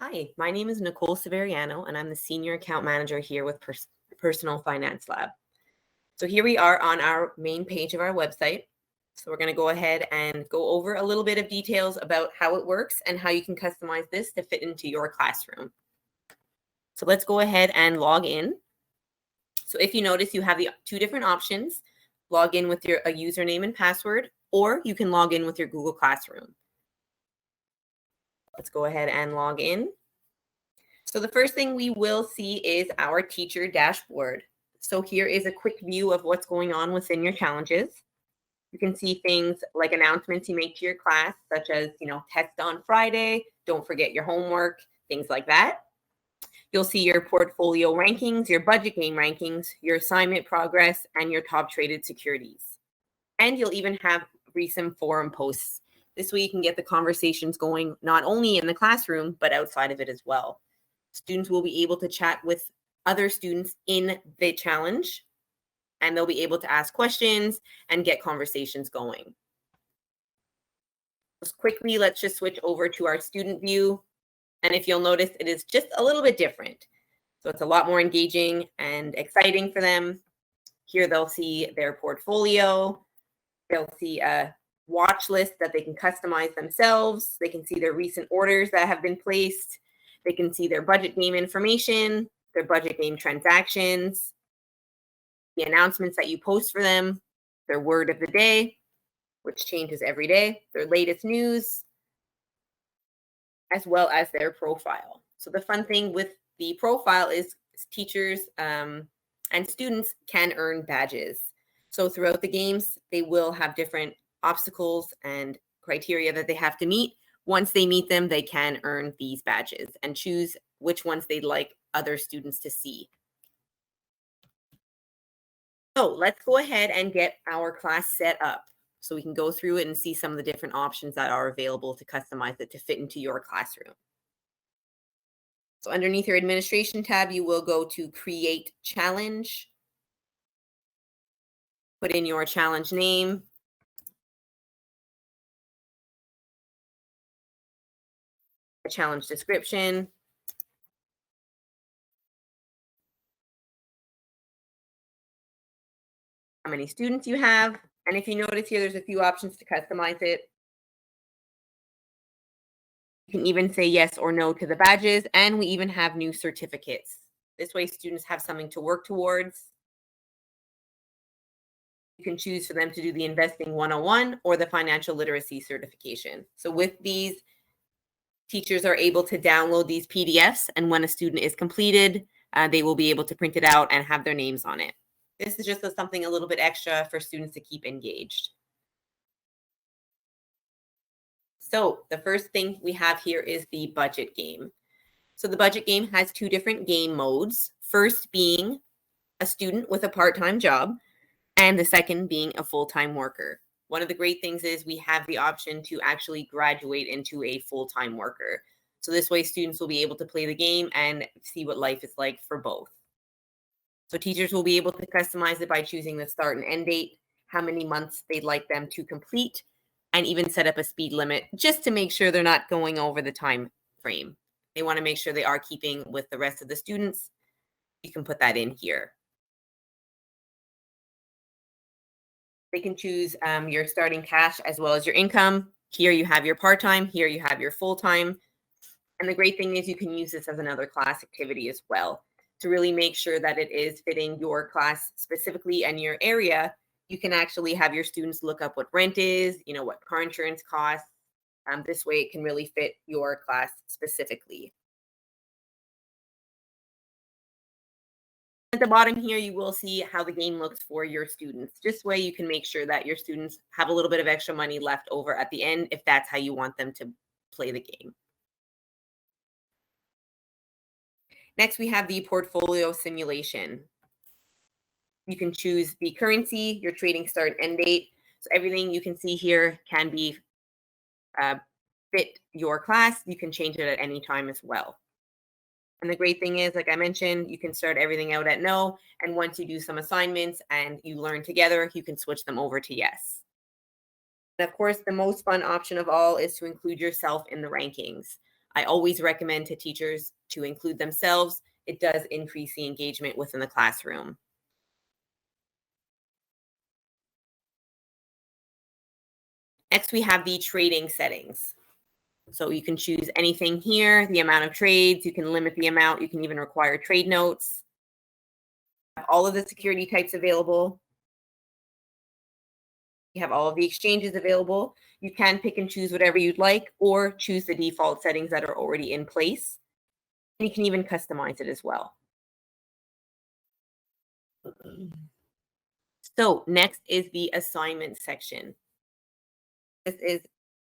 Hi, my name is Nicole Severiano, and I'm the Senior Account Manager here with Personal Finance Lab. So here we are on our main page of our website. So we're going to go ahead and go over a little bit of details about how it works and how you can customize this to fit into your classroom. So let's go ahead and log in. So if you notice, you have the two different options. Log in with a username and password, or you can log in with your Google Classroom. Let's go ahead and log in. So the first thing we will see is our teacher dashboard. So here is a quick view of what's going on within your challenges. You can see things like announcements you make to your class, such as, test on Friday, don't forget your homework, things like that. You'll see your portfolio rankings, your budget game rankings, your assignment progress, and your top traded securities. And you'll even have recent forum posts. This way you can get the conversations going not only in the classroom, but outside of it as well. Students will be able to chat with other students in the challenge, and they'll be able to ask questions and get conversations going. Just quickly, let's just switch over to our student view. And if you'll notice, it is just a little bit different. So it's a lot more engaging and exciting for them. Here they'll see their portfolio. They'll see a watch list that they can customize themselves. They can see their recent orders that have been placed. They can see their budget game information, their budget game transactions, the announcements that you post for them, their word of the day, which changes every day, their latest news, as well as their profile. So the fun thing with the profile is teachers and students can earn badges. So throughout the games, they will have different obstacles and criteria that they have to meet. Once they meet them, they can earn these badges and choose which ones they'd like other students to see. So let's go ahead and get our class set up so we can go through it and see some of the different options that are available to customize it to fit into your classroom. So underneath your administration tab, you will go to Create Challenge. Put in your challenge name. A challenge description. How many students you have. And if you notice here, there's a few options to customize it. You can even say yes or no to the badges, and we even have new certificates. This way students have something to work towards. You can choose for them to do the Investing 101 or the Financial Literacy Certification. So with these, teachers are able to download these PDFs, and when a student is completed, they will be able to print it out and have their names on it. This is just something a little bit extra for students to keep engaged. So the first thing we have here is the budget game. So the budget game has two different game modes. First being a student with a part-time job, and the second being a full-time worker. One of the great things is we have the option to actually graduate into a full-time worker. So this way students will be able to play the game and see what life is like for both. So teachers will be able to customize it by choosing the start and end date, how many months they'd like them to complete, and even set up a speed limit just to make sure they're not going over the time frame. They want to make sure they are keeping with the rest of the students. You can put that in here. They can choose your starting cash as well as your income. Here you have your part-time, here you have your full-time. And the great thing is you can use this as another class activity as well to really make sure that it is fitting your class specifically and your area. You can actually have your students look up what rent is, what car insurance costs. This way it can really fit your class specifically. At the bottom here, you will see how the game looks for your students. This way you can make sure that your students have a little bit of extra money left over at the end if that's how you want them to play the game. Next, we have the portfolio simulation. You can choose the currency, your trading start and end date. So everything you can see here can be fit your class. You can change it at any time as well. And the great thing is, like I mentioned, you can start everything out at no. And once you do some assignments and you learn together, you can switch them over to yes. And of course, the most fun option of all is to include yourself in the rankings. I always recommend to teachers to include themselves. It does increase the engagement within the classroom. Next, we have the trading settings. So you can choose anything here, the amount of trades, you can limit the amount, you can even require trade notes. All of the security types available. You have all of the exchanges available. You can pick and choose whatever you'd like or choose the default settings that are already in place. And you can even customize it as well. So next is the assignment section. This is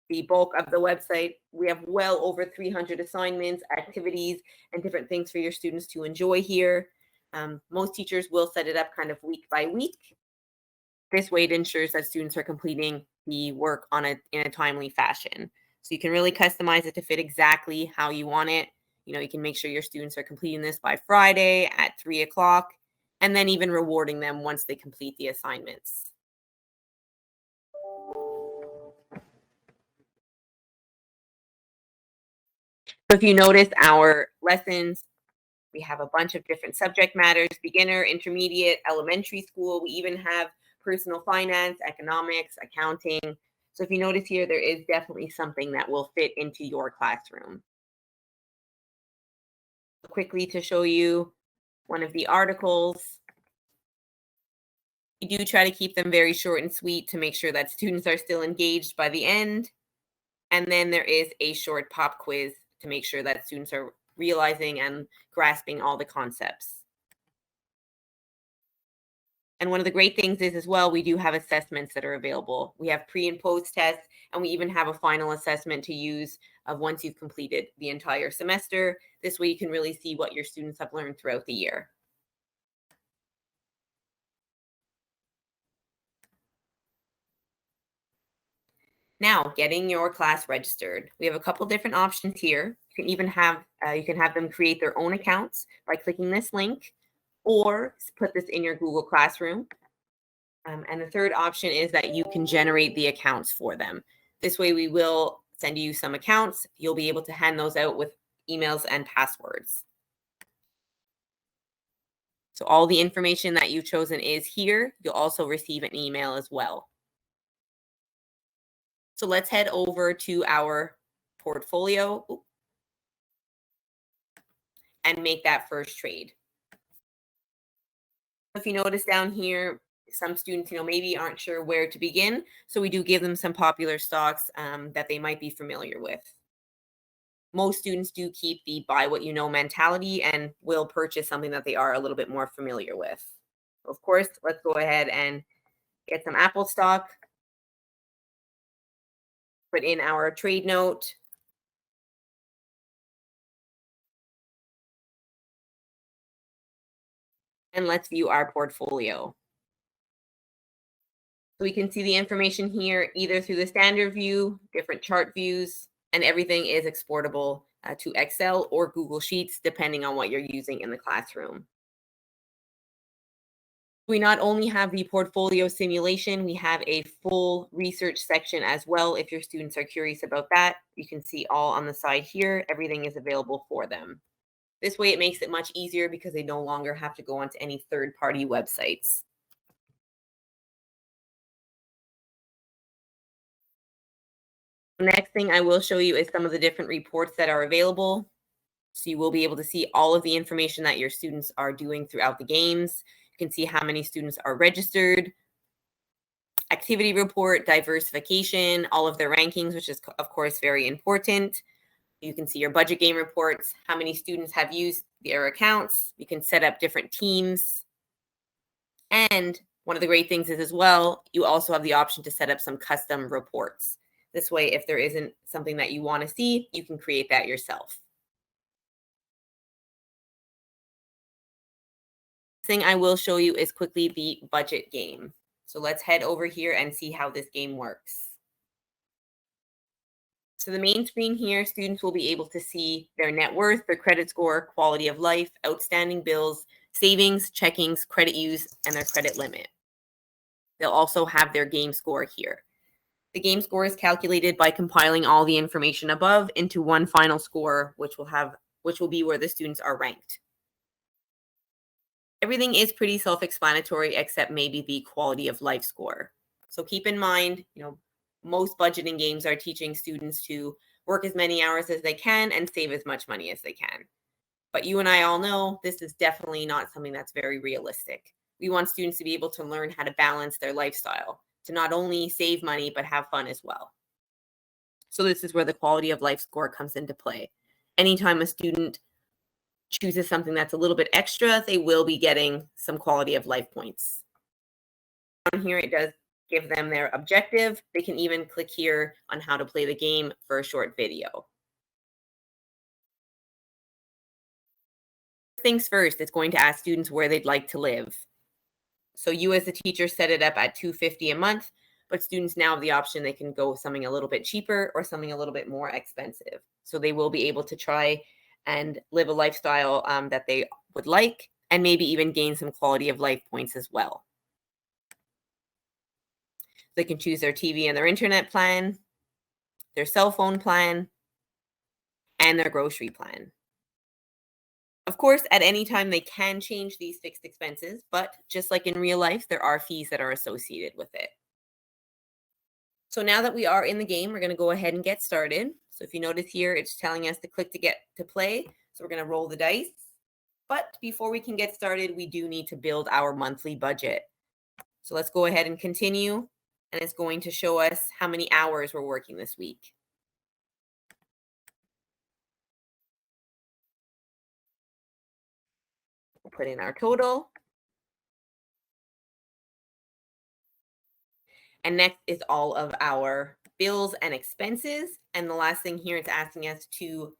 the bulk of the website. We have well over 300 assignments, activities, and different things for your students to enjoy here. Most teachers will set it up kind of week by week. This way it ensures that students are completing the work in a timely fashion. So you can really customize it to fit exactly how you want it. You know, you can make sure your students are completing this by Friday at 3 o'clock, and then even rewarding them once they complete the assignments. So if you notice our lessons, we have a bunch of different subject matters: beginner, intermediate, elementary school. We even have personal finance, economics, accounting. So if you notice here, there is definitely something that will fit into your classroom. Quickly to show you one of the articles. We do try to keep them very short and sweet to make sure that students are still engaged by the end. And then there is a short pop quiz to make sure that students are realizing and grasping all the concepts. And one of the great things is as well, we do have assessments that are available. We have pre and post tests, and we even have a final assessment to use of once you've completed the entire semester. This way you can really see what your students have learned throughout the year. Now, getting your class registered. We have a couple different options here. You can even have them create their own accounts by clicking this link, or put this in your Google Classroom. And the third option is that you can generate the accounts for them. This way we will send you some accounts. You'll be able to hand those out with emails and passwords. So all the information that you've chosen is here. You'll also receive an email as well. So let's head over to our portfolio and make that first trade. If you notice down here, some students, maybe aren't sure where to begin. So we do give them some popular stocks that they might be familiar with. Most students do keep the buy what you know mentality and will purchase something that they are a little bit more familiar with. Of course, let's go ahead and get some Apple stock. Put in our trade note. And let's view our portfolio. So we can see the information here either through the standard view, different chart views, and everything is exportable to Excel or Google Sheets, depending on what you're using in the classroom. We not only have the portfolio simulation, we have a full research section as well. If your students are curious about that, you can see all on the side here. Everything is available for them. This way it makes it much easier because they no longer have to go onto any third-party websites. The next thing I will show you is some of the different reports that are available. So you will be able to see all of the information that your students are doing throughout the games. You can see how many students are registered, activity report, diversification, all of their rankings, which is of course very important. You can see your budget game reports, how many students have used their accounts. You can set up different teams. And one of the great things is as well, you also have the option to set up some custom reports. This way, if there isn't something that you want to see, you can create that yourself. Thing I will show you is quickly the budget game. So let's head over here and see how this game works. So the main screen here, students will be able to see their net worth, their credit score, quality of life, outstanding bills, savings, checkings, credit use, and their credit limit. They'll also have their game score here. The game score is calculated by compiling all the information above into one final score, which will be where the students are ranked. Everything is pretty self-explanatory except maybe the quality of life score. So keep in mind, most budgeting games are teaching students to work as many hours as they can and save as much money as they can. But you and I all know this is definitely not something that's very realistic. We want students to be able to learn how to balance their lifestyle, to not only save money, but have fun as well. So this is where the quality of life score comes into play. Anytime a student chooses something that's a little bit extra, they will be getting some quality of life points. Down here, it does give them their objective. They can even click here on how to play the game for a short video. Things first, it's going to ask students where they'd like to live. So you as a teacher set it up at $250 a month, but students now have the option they can go with something a little bit cheaper or something a little bit more expensive. So they will be able to try and live a lifestyle that they would like, and maybe even gain some quality of life points as well. They can choose their TV and their internet plan, their cell phone plan, and their grocery plan. Of course, at any time they can change these fixed expenses, but just like in real life, there are fees that are associated with it. So now that we are in the game, we're going to go ahead and get started. So if you notice here, it's telling us to click to get to play. So we're going to roll the dice. But before we can get started, we do need to build our monthly budget. So let's go ahead and continue. And it's going to show us how many hours we're working this week. We'll put in our total. And next is all of our bills and expenses. And the last thing here, it's asking us to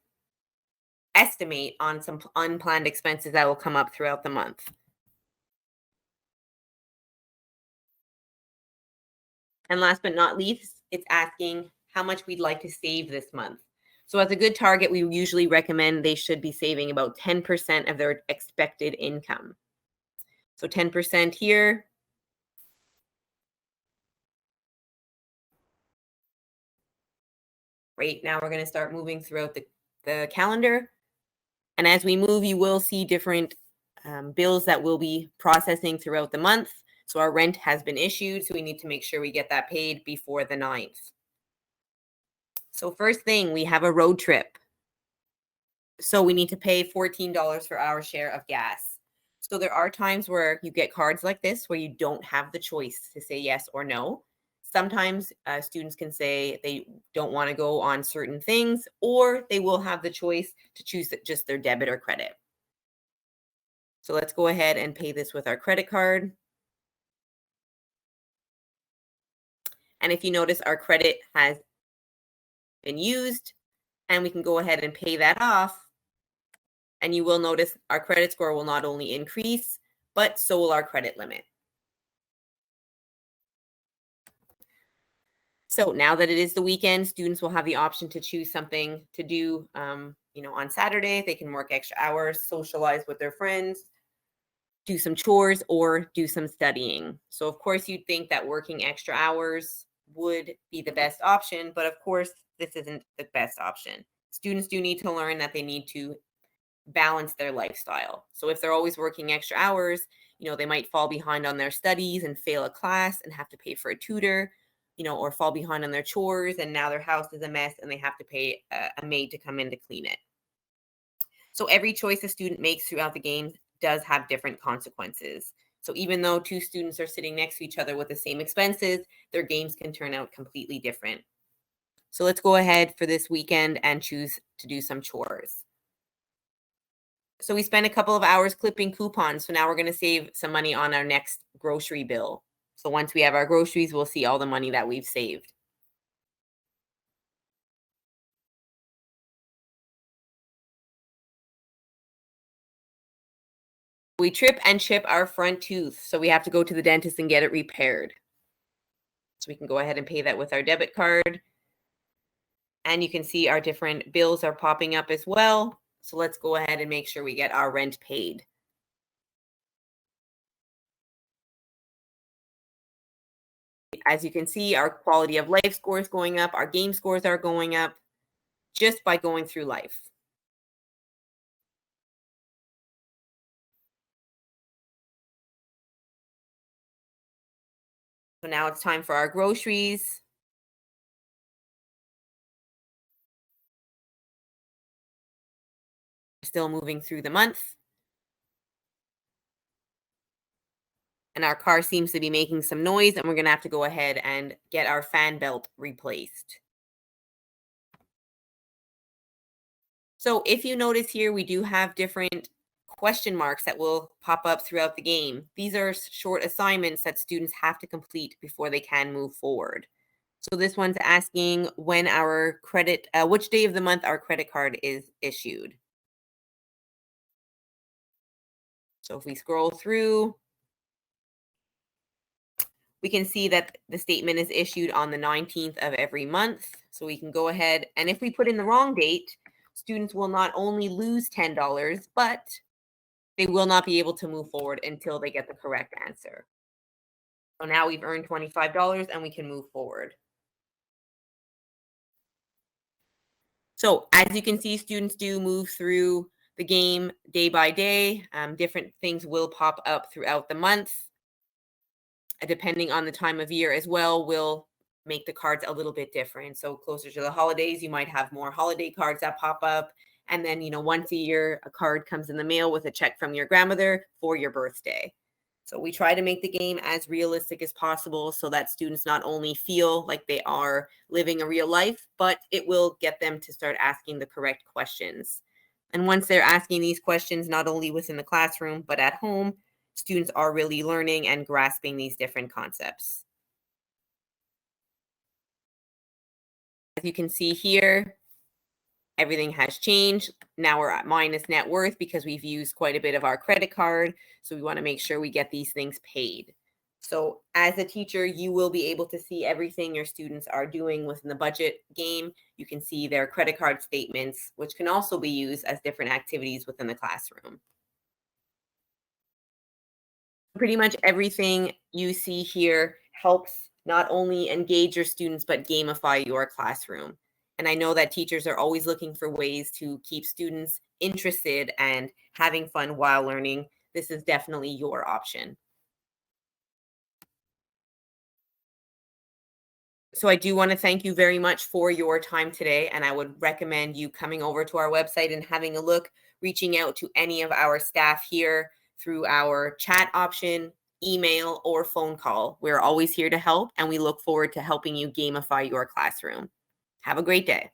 estimate on some unplanned expenses that will come up throughout the month. And last but not least, it's asking how much we'd like to save this month. So as a good target, we usually recommend they should be saving about 10% of their expected income. So 10% here. Right now we're going to start moving throughout the calendar. And as we move, you will see different bills that we'll be processing throughout the month. So our rent has been issued, so we need to make sure we get that paid before the 9th. So first thing, we have a road trip. So we need to pay $14 for our share of gas. So there are times where you get cards like this where you don't have the choice to say yes or no. Sometimes students can say they don't want to go on certain things, or they will have the choice to choose just their debit or credit. So let's go ahead and pay this with our credit card. And if you notice, our credit has been used, and we can go ahead and pay that off. And you will notice our credit score will not only increase, but so will our credit limit. So now that it is the weekend, students will have the option to choose something to do, on Saturday. They can work extra hours, socialize with their friends, do some chores, or do some studying. So of course, you'd think that working extra hours would be the best option, but of course, this isn't the best option. Students do need to learn that they need to balance their lifestyle. So if they're always working extra hours, they might fall behind on their studies and fail a class and have to pay for a tutor, or fall behind on their chores, and now their house is a mess and they have to pay a maid to come in to clean it. So every choice a student makes throughout the game does have different consequences. So even though two students are sitting next to each other with the same expenses, their games can turn out completely different. So let's go ahead for this weekend and choose to do some chores. So we spent a couple of hours clipping coupons. So now we're going to save some money on our next grocery bill. So once we have our groceries, we'll see all the money that we've saved. We trip and chip our front tooth. So we have to go to the dentist and get it repaired. So we can go ahead and pay that with our debit card. And you can see our different bills are popping up as well. So let's go ahead and make sure we get our rent paid. as you can see, our quality of life scores going up, our game scores are going up just by going through life. So now it's time for our groceries. Still moving through the month. And our car seems to be making some noise, and we're going to have to go ahead and get our fan belt replaced. So if you notice here, we do have different question marks that will pop up throughout the game. These are short assignments that students have to complete before they can move forward. So this one's asking when our credit, which day of the month our credit card is issued. So if we scroll through, we can see that the statement is issued on the 19th of every month. So we can go ahead, and if we put in the wrong date, students will not only lose $10, but they will not be able to move forward until they get the correct answer. So now we've earned $25 and we can move forward. So as you can see, students do move through the game day by day. Different things will pop up throughout the month. Depending on the time of year as well, will make the cards a little bit different. So closer to the holidays, you might have more holiday cards that pop up. And then, once a year, a card comes in the mail with a check from your grandmother for your birthday. So we try to make the game as realistic as possible so that students not only feel like they are living a real life, but it will get them to start asking the correct questions. And once they're asking these questions, not only within the classroom, but at home, students are really learning and grasping these different concepts. As you can see here, everything has changed. Now we're at minus net worth because we've used quite a bit of our credit card. So we want to make sure we get these things paid. So as a teacher, you will be able to see everything your students are doing within the budget game. You can see their credit card statements, which can also be used as different activities within the classroom. Pretty much everything you see here helps not only engage your students, but gamify your classroom. And I know that teachers are always looking for ways to keep students interested and having fun while learning. This is definitely your option. So I do want to thank you very much for your time today. And I would recommend you coming over to our website and having a look, reaching out to any of our staff here through our chat option, email, or phone call. We're always here to help, and we look forward to helping you gamify your classroom. Have a great day.